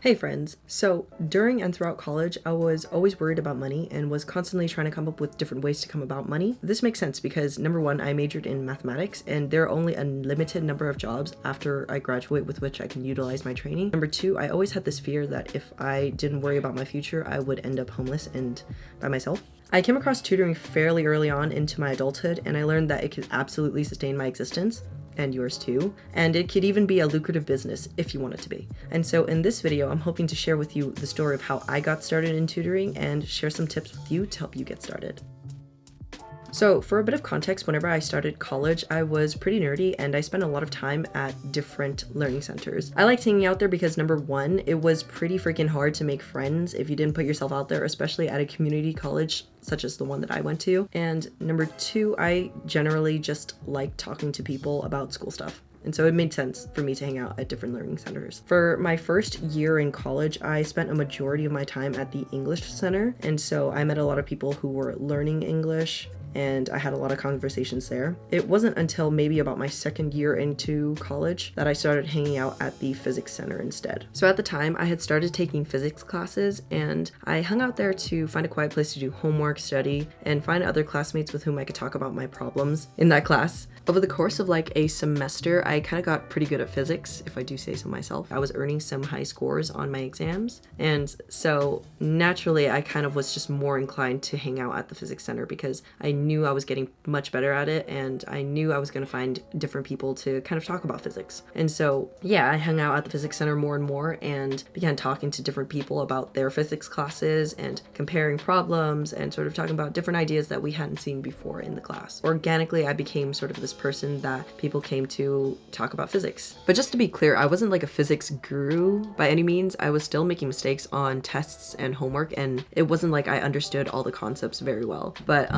Hey friends, so during and throughout college, I was always worried about money and was constantly trying to come up with different ways to come about money. This makes sense because number one, I majored in mathematics and there are only a limited number of jobs after I graduate with which I can utilize my training. Number two, I always had this fear that if I didn't worry about my future, I would end up homeless and by myself. I came across tutoring fairly early on into my adulthood and I learned that it could absolutely sustain my existence. And yours too, and it could even be a lucrative business if you want it to be. And so in this video, I'm hoping to share with you the story of how I got started in tutoring and share some tips with you to help you get started. So for a bit of context, whenever I started college, I was pretty nerdy and I spent a lot of time at different learning centers. I liked hanging out there because number one, it was pretty freaking hard to make friends if you didn't put yourself out there, especially at a community college such as the one that I went to. And number two, I generally just like talking to people about school stuff. And so it made sense for me to hang out at different learning centers. For my first year in college, I spent a majority of my time at the English Center. And so I met a lot of people who were learning English and I had a lot of conversations there. It wasn't until maybe about my second year into college that I started hanging out at the physics center instead. So at the time, I had started taking physics classes and I hung out there to find a quiet place to do homework, study, and find other classmates with whom I could talk about my problems in that class. Over the course of like a semester, I kind of got pretty good at physics, if I do say so myself. I was earning some high scores on my exams. And so naturally, I kind of was just more inclined to hang out at the physics center because I knew I was getting much better at it and I knew I was going to find different people to kind of talk about physics. And so, yeah, I hung out at the physics center more and more and began talking to different people about their physics classes and comparing problems and sort of talking about different ideas that we hadn't seen before in the class. Organically, I became sort of this person that people came to talk about physics. But just to be clear, I wasn't like a physics guru by any means. I was still making mistakes on tests and homework and it wasn't like I understood all the concepts very well. But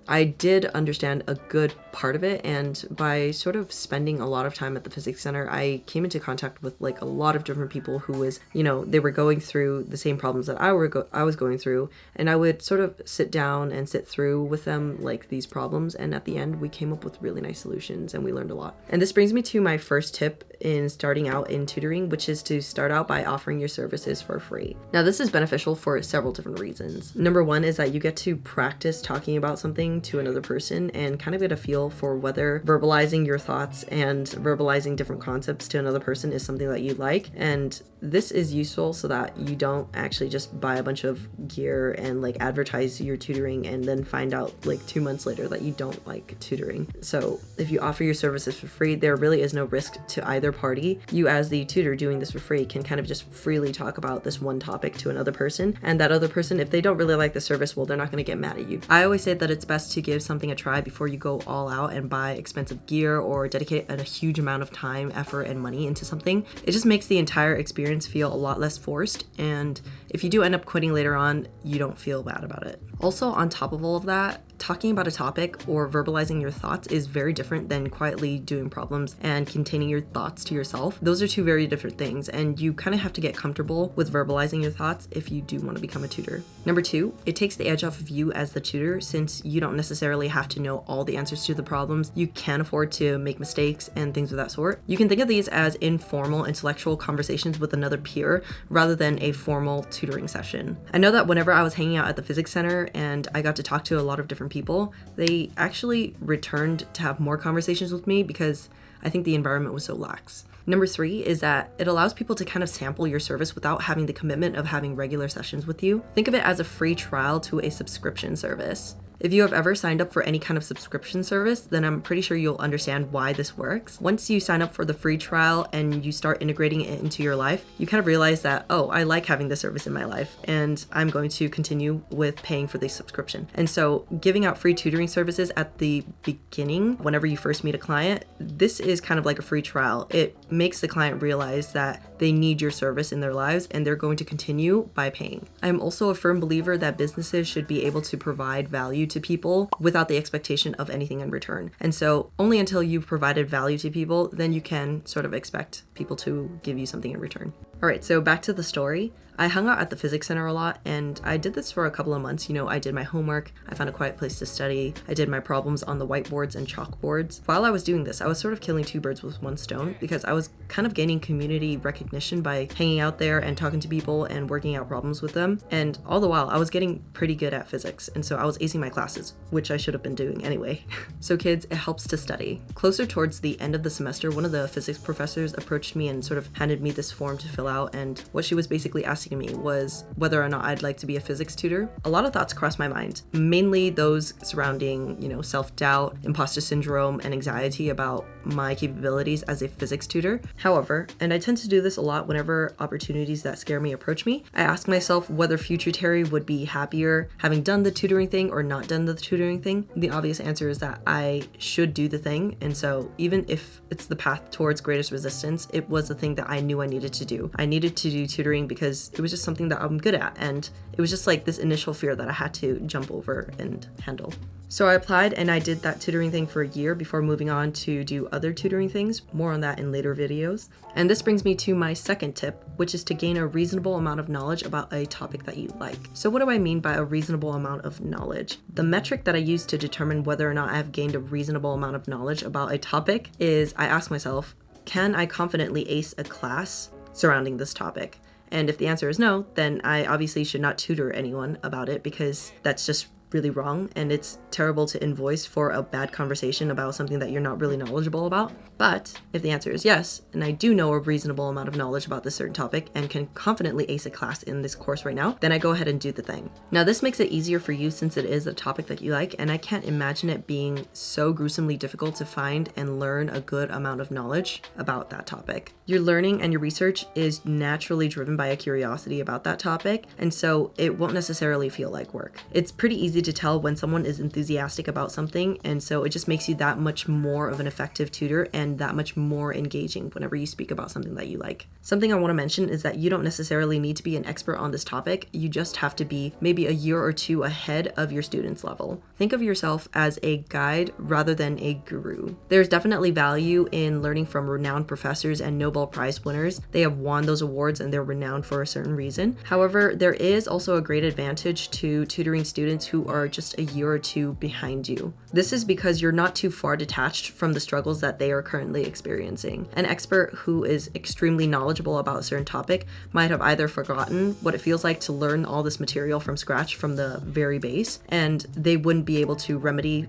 I did understand a good part of it, and by sort of spending a lot of time at the physics center, I came into contact with like a lot of different people who was, they were going through the same problems that I was going through, and I would sort of sit down and sit through with them like these problems, and at the end we came up with really nice solutions and we learned a lot. And this brings me to my first tip in starting out in tutoring, which is to start out by offering your services for free. Now this is beneficial for several different reasons. Number one is that you get to practice talking about something to another person and kind of get a feel for whether verbalizing your thoughts and verbalizing different concepts to another person is something that you like. And this is useful so that you don't actually just buy a bunch of gear and like advertise your tutoring and then find out like 2 months later that you don't like tutoring. So if you offer your services for free, there really is no risk to either party. You as the tutor doing this for free can kind of just freely talk about this one topic to another person, and that other person, if they don't really like the service, well, they're not going to get mad at you. I always say that it's best to give something a try before you go all out and buy expensive gear or dedicate a huge amount of time, effort, and money into something. It just makes the entire experience feel a lot less forced, and if you do end up quitting later on, you don't feel bad about it. Also, on top of all of that, talking about a topic or verbalizing your thoughts is very different than quietly doing problems and containing your thoughts to yourself. Those are two very different things, and you kind of have to get comfortable with verbalizing your thoughts if you do want to become a tutor. Number two, it takes the edge off of you as the tutor since you don't necessarily have to know all the answers to the problems. You can afford to make mistakes and things of that sort. You can think of these as informal intellectual conversations with another peer rather than a formal tutoring session. I know that whenever I was hanging out at the physics center and I got to talk to a lot of different people, they actually returned to have more conversations with me because I think the environment was so lax. Number three is that it allows people to kind of sample your service without having the commitment of having regular sessions with you. Think of it as a free trial to a subscription service. If you have ever signed up for any kind of subscription service, then I'm pretty sure you'll understand why this works. Once you sign up for the free trial and you start integrating it into your life, you kind of realize that, oh, I like having this service in my life and I'm going to continue with paying for the subscription. And so giving out free tutoring services at the beginning, whenever you first meet a client, this is kind of like a free trial. It makes the client realize that they need your service in their lives and they're going to continue by paying. I'm also a firm believer that businesses should be able to provide value to people without the expectation of anything in return. And so only until you've provided value to people, then you can sort of expect people to give you something in return. All right, so back to the story. I hung out at the physics center a lot, and I did this for a couple of months. You know, I did my homework, I found a quiet place to study, I did my problems on the whiteboards and chalkboards. While I was doing this, I was sort of killing two birds with one stone because I was kind of gaining community recognition by hanging out there and talking to people and working out problems with them. And all the while, I was getting pretty good at physics, and so I was acing my classes, which I should have been doing anyway. So kids, it helps to study. Closer towards the end of the semester, one of the physics professors approached me and sort of handed me this form to fill out, and what she was basically asking me was whether or not I'd like to be a physics tutor. A lot of thoughts crossed my mind, mainly those surrounding, self-doubt, imposter syndrome, and anxiety about my capabilities as a physics tutor. However, and I tend to do this a lot whenever opportunities that scare me approach me, I ask myself whether future Terri would be happier having done the tutoring thing or not done the tutoring thing. The obvious answer is that I should do the thing, and so even if it's the path towards greatest resistance, it was the thing that I knew I needed to do. I needed to do tutoring because it was just something that I'm good at, and it was just like this initial fear that I had to jump over and handle. So I applied and I did that tutoring thing for a year before moving on to do other tutoring things. More on that in later videos. And this brings me to my second tip, which is to gain a reasonable amount of knowledge about a topic that you like. So what do I mean by a reasonable amount of knowledge? The metric that I use to determine whether or not I've gained a reasonable amount of knowledge about a topic is I ask myself, can I confidently ace a class surrounding this topic? And if the answer is no, then I obviously should not tutor anyone about it because that's just really wrong, and it's terrible to invoice for a bad conversation about something that you're not really knowledgeable about. But if the answer is yes, and I do know a reasonable amount of knowledge about this certain topic and can confidently ace a class in this course right now, then I go ahead and do the thing. Now this makes it easier for you since it is a topic that you like, and I can't imagine it being so gruesomely difficult to find and learn a good amount of knowledge about that topic. Your learning and your research is naturally driven by a curiosity about that topic, and so it won't necessarily feel like work. It's pretty easy to tell when someone is enthusiastic about something, and so it just makes you that much more of an effective tutor and that much more engaging whenever you speak about something that you like. Something I want to mention is that you don't necessarily need to be an expert on this topic, you just have to be maybe a year or two ahead of your student's level. Think of yourself as a guide rather than a guru. There's definitely value in learning from renowned professors and Nobel Prize winners. They have won those awards and they're renowned for a certain reason. However, there is also a great advantage to tutoring students who are just a year or two behind you. This is because you're not too far detached from the struggles that they are currently experiencing. An expert who is extremely knowledgeable about a certain topic might have either forgotten what it feels like to learn all this material from scratch from the very base, and they wouldn't be able to remedy,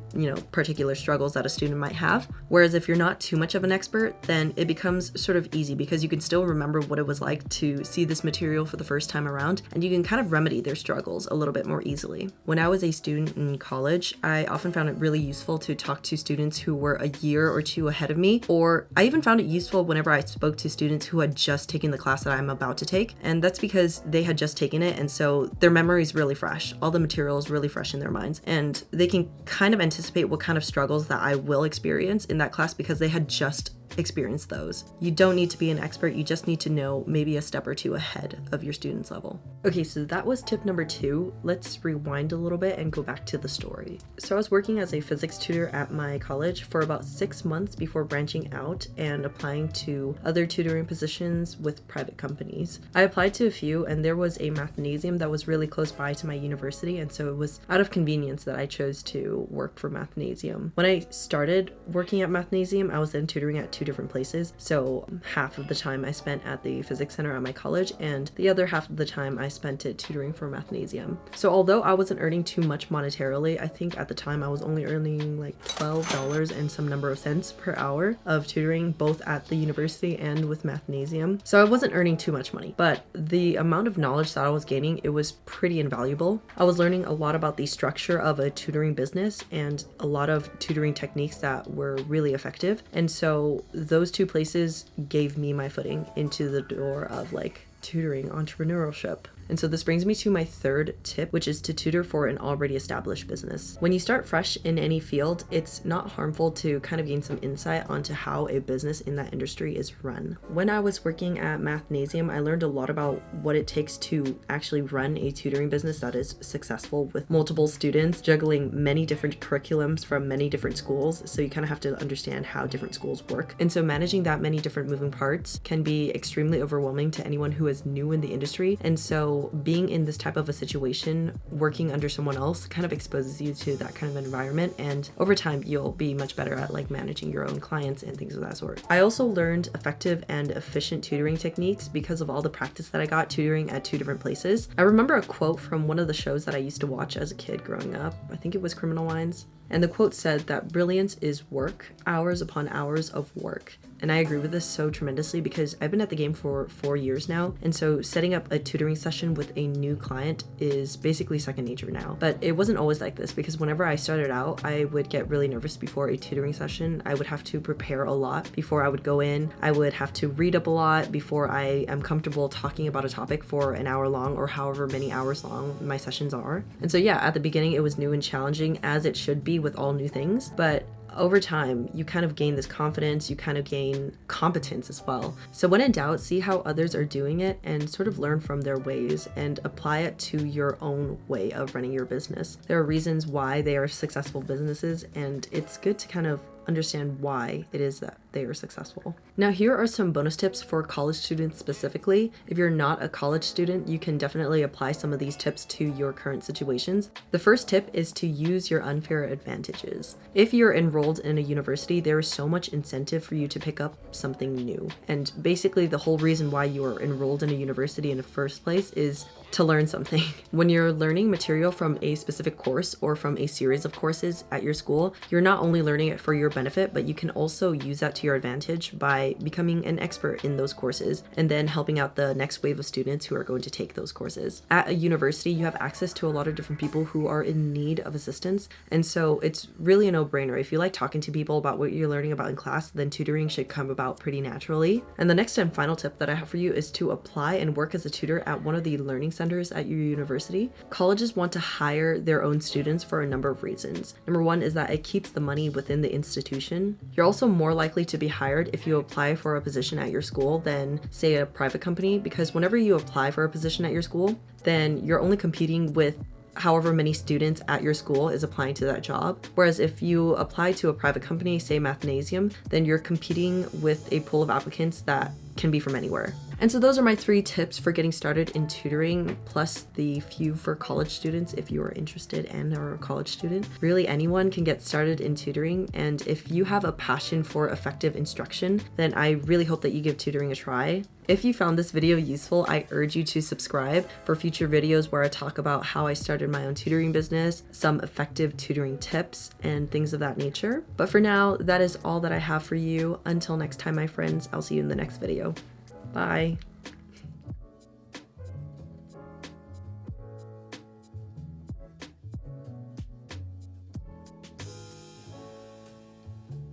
particular struggles that a student might have. Whereas if you're not too much of an expert, then it becomes sort of easy because you can still remember what it was like to see this material for the first time around, and you can kind of remedy their struggles a little bit more easily. When I was a student in college, I often found it really useful to talk to students who were a year or two ahead of me, or I even found it useful whenever I spoke to students who had just taken the class that I'm about to take, and that's because they had just taken it, and so their memory is really fresh. All the material is really fresh in their minds, and they can kind of anticipate what kind of struggles that I will experience in that class because they had just experience those. You don't need to be an expert, you just need to know maybe a step or two ahead of your student's level. Okay, so that was tip number 2. Let's rewind a little bit and go back to the story. So I was working as a physics tutor at my college for about 6 months before branching out and applying to other tutoring positions with private companies. I applied to a few, and there was a mathnasium that was really close by to my university, and so it was out of convenience that I chose to work for mathnasium. When I started working at mathnasium, I was then tutoring at 2 different places. So half of the time I spent at the physics center at my college, and the other half of the time I spent it tutoring for mathnasium. So although I wasn't earning too much monetarily, I think at the time I was only earning like $12 and some number of cents per hour of tutoring, both at the university and with mathnasium. So I wasn't earning too much money, but the amount of knowledge that I was gaining, it was pretty invaluable. I was learning a lot about the structure of a tutoring business and a lot of tutoring techniques that were really effective. And so those 2 places gave me my footing into the door of like tutoring entrepreneurship. And so this brings me to my third tip, which is to tutor for an already established business. When you start fresh in any field, it's not harmful to kind of gain some insight onto how a business in that industry is run. When I was working at Mathnasium, I learned a lot about what it takes to actually run a tutoring business that is successful with multiple students, juggling many different curriculums from many different schools. So you kind of have to understand how different schools work. And so managing that many different moving parts can be extremely overwhelming to anyone who is new in the industry. And so being in this type of a situation, working under someone else, kind of exposes you to that kind of environment, and over time you'll be much better at like managing your own clients and things of that sort. I also learned effective and efficient tutoring techniques because of all the practice that I got tutoring at 2 different places. I remember a quote from one of the shows that I used to watch as a kid growing up. I think it was Criminal Minds. And the quote said that brilliance is work, hours upon hours of work. And I agree with this so tremendously because I've been at the game for 4 years now. And so setting up a tutoring session with a new client is basically second nature now. But it wasn't always like this because whenever I started out, I would get really nervous before a tutoring session. I would have to prepare a lot before I would go in. I would have to read up a lot before I am comfortable talking about a topic for an hour long or however many hours long my sessions are. And so yeah, at the beginning it was new and challenging, as it should be with all new things. But over time, you kind of gain this confidence, you kind of gain competence as well. So when in doubt, see how others are doing it and sort of learn from their ways and apply it to your own way of running your business. There are reasons why they are successful businesses, and it's good to kind of understand why it is that they are successful. Now, here are some bonus tips for college students specifically. If you're not a college student, you can definitely apply some of these tips to your current situations. The first tip is to use your unfair advantages. If you're enrolled in a university, there is so much incentive for you to pick up something new. And basically the whole reason why you are enrolled in a university in the first place is to learn something. When you're learning material from a specific course or from a series of courses at your school, you're not only learning it for your benefit, but you can also use that to your advantage by becoming an expert in those courses and then helping out the next wave of students who are going to take those courses. At a university, you have access to a lot of different people who are in need of assistance. And so it's really a no-brainer. If you like talking to people about what you're learning about in class, then tutoring should come about pretty naturally. And the next and final tip that I have for you is to apply and work as a tutor at one of the learning centers at your university. Colleges want to hire their own students for a number of reasons. Number one is that it keeps the money within the institution. You're also more likely to be hired if you apply for a position at your school than, say, a private company, because whenever you apply for a position at your school, then you're only competing with however many students at your school is applying to that job. Whereas if you apply to a private company, say Mathnasium, then you're competing with a pool of applicants that can be from anywhere. And so those are my 3 tips for getting started in tutoring, plus the few for college students if you are interested and are a college student. Really, anyone can get started in tutoring, and if you have a passion for effective instruction, then I really hope that you give tutoring a try. If you found this video useful, I urge you to subscribe for future videos where I talk about how I started my own tutoring business, some effective tutoring tips, and things of that nature. But for now, that is all that I have for you. Until next time, my friends, I'll see you in the next video. Bye.